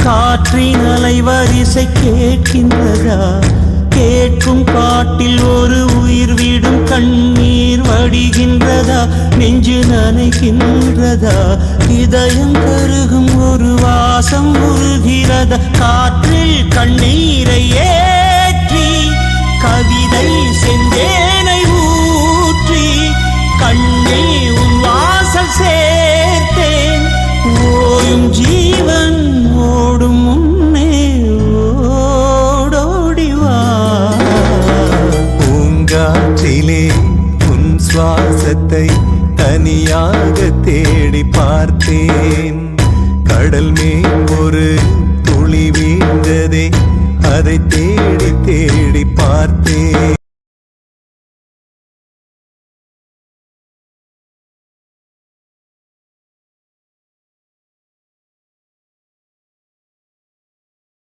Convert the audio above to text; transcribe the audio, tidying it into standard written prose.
காற்றின் அலைவரிசை கேட்கின்றதா? கேட்கும் காட்டில் ஒரு உயிர் விடும் கண்ணீர் வடிகின்றதா? நெஞ்சு நனைகின்றதா? இதயம் கருகும் ஒரு வாசம் உருகிறதா? காற்றில் கண்ணீரை ஏற்றி கவிதை செந்தேனை ஊற்றி கண்ணே உன் வாசல் சேர்த்தேன். ஓயும் ஜீவன் ஓடும் முன்னே ஓடோடிவா. பூங்காற்றிலே உன் சுவாசத்தை தனியாக தேடி பார்த்தேன். கடல் மேல் ஒரு